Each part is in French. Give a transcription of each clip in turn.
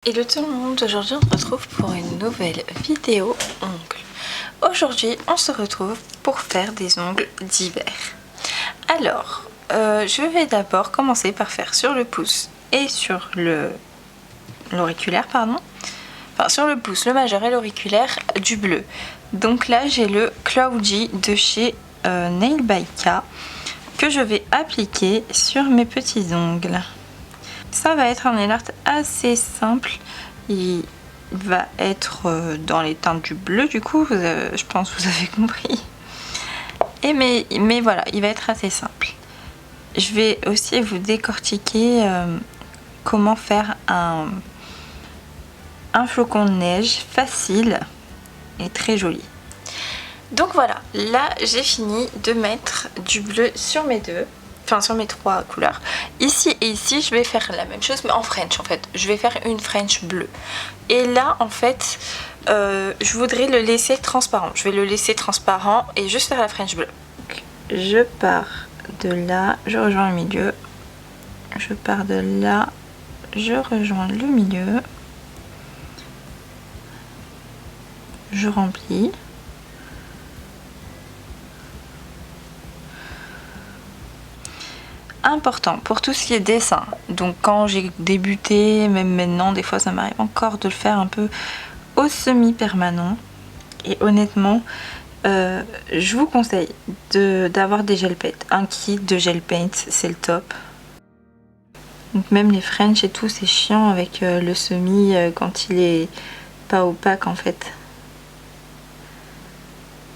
Hello tout le monde, aujourd'hui on se retrouve pour une nouvelle vidéo ongles. Aujourd'hui on se retrouve pour faire des ongles d'hiver. Alors, je vais d'abord commencer par faire sur le pouce et sur l'auriculaire, pardon. Enfin sur le pouce, le majeur et l'auriculaire du bleu. Donc là j'ai le Cloudy de chez Nail by K que je vais appliquer sur mes petits ongles. Ça va être un nail art assez simple, il va être dans les teintes du bleu du coup, je pense que vous avez compris. Mais voilà, il va être assez simple. Je vais aussi vous décortiquer comment faire un flocon de neige facile et très joli. Donc voilà, là j'ai fini de mettre du bleu sur mes sur mes trois couleurs. Ici et ici je vais faire la même chose mais en French en fait. Je vais faire une French bleue. Et là en fait je voudrais le laisser transparent. Je vais le laisser transparent et juste faire la French bleue. Je pars de là, je rejoins le milieu. Je pars de là, je rejoins le milieu. Je remplis. Important pour tout ce qui est dessin, donc quand j'ai débuté, même maintenant des fois ça m'arrive encore de le faire un peu au semi-permanent, et honnêtement je vous conseille d'avoir des gel paint, un kit de gel paint c'est le top. Donc même les French et tout c'est chiant avec le semi quand il est pas opaque en fait.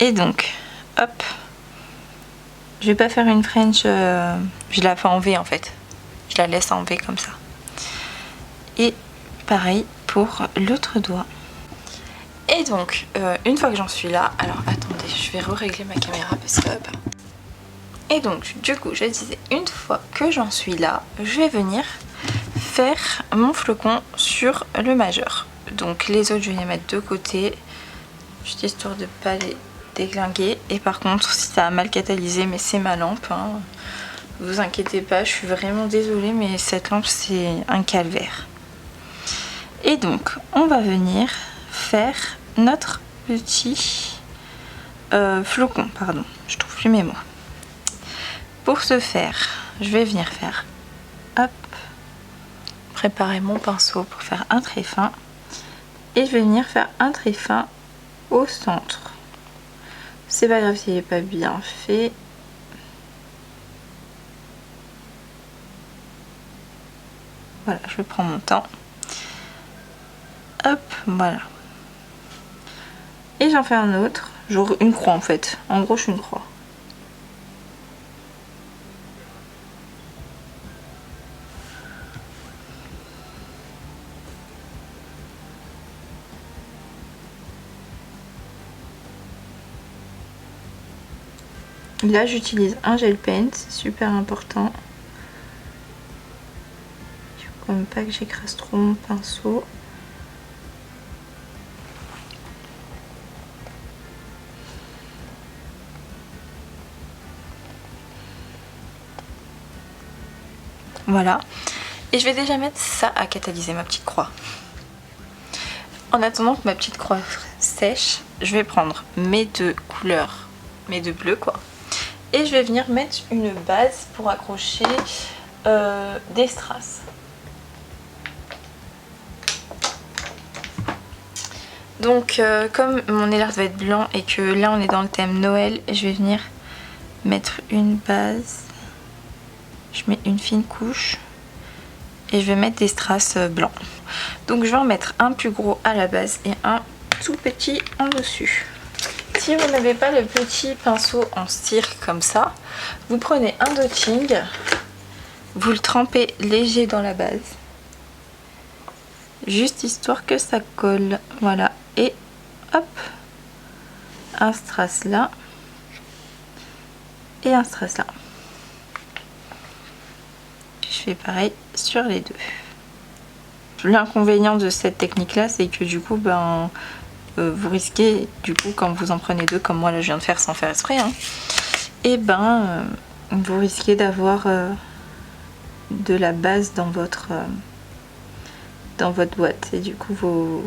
Et donc hop, je vais pas faire une French, je la fais en V en fait. Je la laisse en V comme ça. Et pareil pour l'autre doigt. Et donc, une fois que j'en suis là, alors attendez, je vais régler ma caméra parce que... Et donc, du coup, je disais, une fois que j'en suis là, je vais venir faire mon flocon sur le majeur. Donc les autres, je vais les mettre de côté, juste histoire de pas les déglinguer. Et par contre, si ça a mal catalysé, mais c'est ma lampe, hein, vous inquiétez pas, je suis vraiment désolée, mais cette lampe c'est un calvaire. Et donc on va venir faire notre petit flocon, pardon, je trouve plus mes mots. Pour ce faire, je vais venir faire, hop, préparer mon pinceau pour faire un trait fin, et je vais venir faire un trait fin au centre. C'est pas grave s'il n'est pas bien fait. Voilà, je prends mon temps. Hop, voilà. Et j'en fais un autre. Genre une croix en fait. En gros, je suis une croix. Là, j'utilise un gel paint, c'est super important. Il faut quand même pas que j'écrase trop mon pinceau. Voilà. Et je vais déjà mettre ça à catalyser, ma petite croix. En attendant que ma petite croix sèche, je vais prendre mes deux couleurs, mes deux bleus quoi. Et je vais venir mettre une base pour accrocher des strass. Donc comme mon nail art va être blanc et que là on est dans le thème Noël, je vais venir mettre une base. Je mets une fine couche et je vais mettre des strass blancs. Donc je vais en mettre un plus gros à la base et un tout petit en dessus. Si vous n'avez pas le petit pinceau en cire comme ça, vous prenez un dotting, vous le trempez léger dans la base, juste histoire que ça colle, voilà, et hop, un strass là, et un strass là. Je fais pareil sur les deux. L'inconvénient de cette technique là, c'est que du coup, vous risquez, du coup, quand vous en prenez deux, comme moi là je viens de faire sans faire exprès, hein, et vous risquez d'avoir de la base dans votre dans votre boîte et du coup vos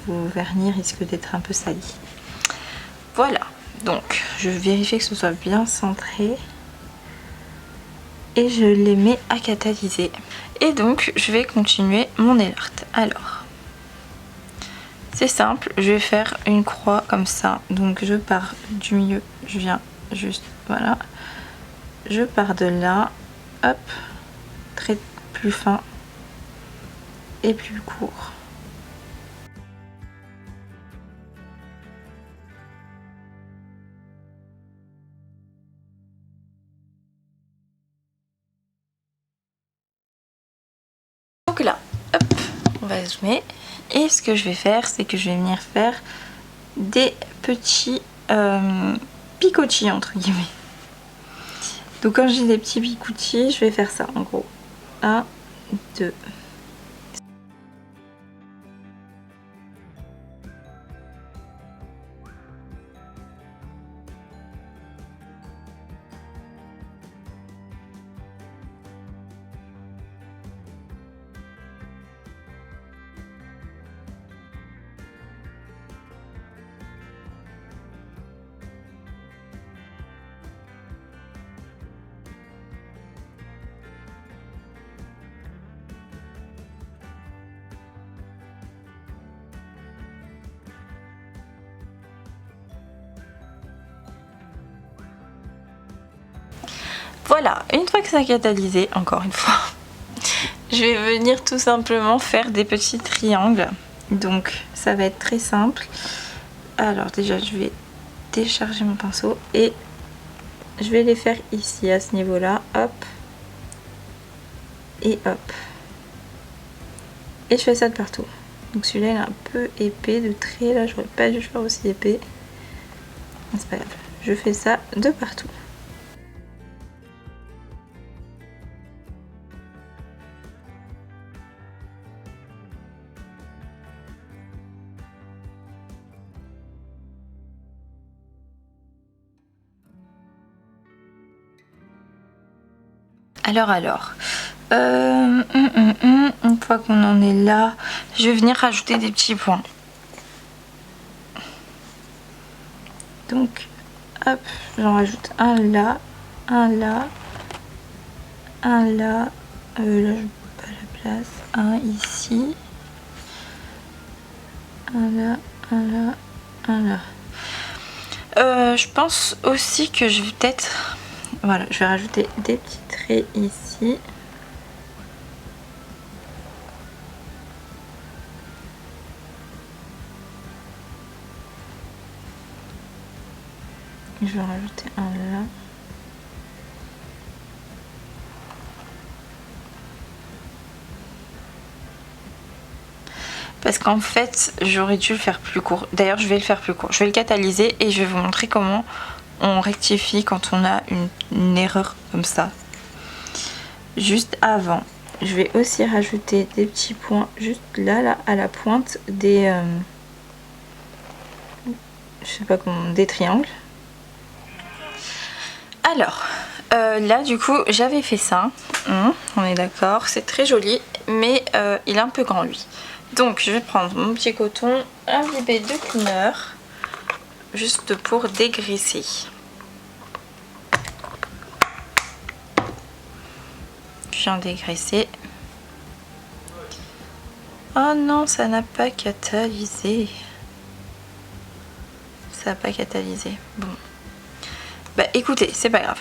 vernis risquent d'être un peu salis. Voilà, donc je vérifie que ce soit bien centré et je les mets à catalyser. Et donc je vais continuer mon nail art. Alors, c'est simple, je vais faire une croix comme ça. Donc je pars du milieu, je viens juste, voilà. Je pars de là, hop, trait plus fin et plus court. Donc là, hop, on va zoomer. Et ce que je vais faire, c'est que je vais venir faire des petits picotis entre guillemets. Donc quand j'ai des petits picotis, je vais faire ça en gros. 1, 2. Voilà, une fois que ça a catalysé, encore une fois, je vais venir tout simplement faire des petits triangles. Donc ça va être très simple. Alors déjà je vais décharger mon pinceau et je vais les faire ici à ce niveau là, hop et hop. Et je fais ça de partout. Donc celui-là il est un peu épais de trait, là j'aurais pas dû faire aussi épais. C'est pas grave, je fais ça de partout. Alors, une fois qu'on en est là, je vais venir rajouter des petits points. Donc, hop, j'en rajoute un là, un là, un là, là je pas la place, un ici, un là, un là, un là. Je pense aussi que je vais peut-être, voilà, je vais rajouter des petits traits ici. Je vais rajouter un là. Parce qu'en fait, j'aurais dû le faire plus court. D'ailleurs, je vais le faire plus court. Je vais le catalyser et je vais vous montrer comment on rectifie quand on a une erreur comme ça. Juste avant, je vais aussi rajouter des petits points juste là à la pointe des... je sais pas comment... des triangles. Alors, là du coup, j'avais fait ça. On est d'accord, c'est très joli, mais il est un peu grand lui. Donc je vais prendre mon petit coton imbibé de cleaner juste pour dégraisser. Je viens dégraisser. Oh non, ça n'a pas catalysé. Ça n'a pas catalysé. Bon. Bah écoutez, c'est pas grave.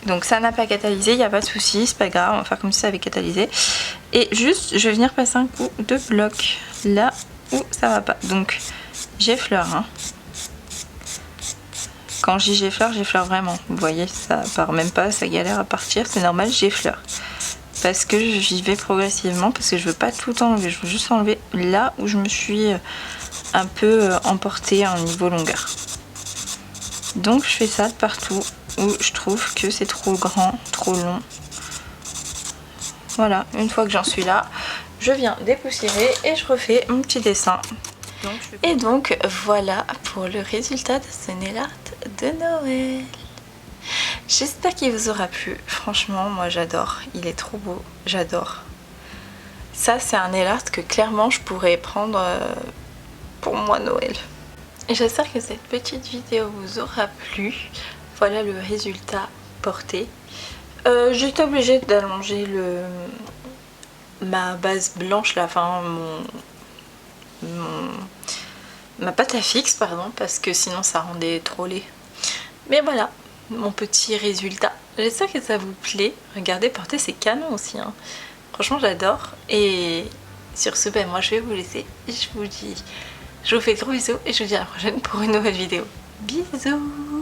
Donc ça n'a pas catalysé, il n'y a pas de souci, c'est pas grave, on va faire comme si ça avait catalysé. Et juste, je vais venir passer un coup de bloc là où ça va pas. Donc j'effleure. Hein. Quand je dis j'effleure vraiment. Vous voyez, ça part même pas, ça galère à partir, c'est normal, j'effleure. Parce que j'y vais progressivement, parce que je veux pas tout enlever, je veux juste enlever là où je me suis un peu emportée en niveau longueur. Donc je fais ça de partout où je trouve que c'est trop grand, trop long. Voilà, une fois que j'en suis là, je viens dépoussiérer et je refais mon petit dessin. Et donc voilà pour le résultat de ce nail art de Noël. J'espère qu'il vous aura plu. Franchement, moi j'adore. Il est trop beau, j'adore. Ça c'est un nail art que clairement je pourrais prendre pour moi Noël. Et j'espère que cette petite vidéo vous aura plu. Voilà le résultat porté. J'étais obligée d'allonger ma base blanche là, enfin ma pâte à fixe pardon, parce que sinon ça rendait trop laid. Mais voilà mon petit résultat. J'espère que ça vous plaît. Regardez, porter c'est canon aussi hein. Franchement j'adore. Et sur ce ben moi je vais vous laisser. Je vous fais de gros bisous et je vous dis à la prochaine pour une nouvelle vidéo. Bisous.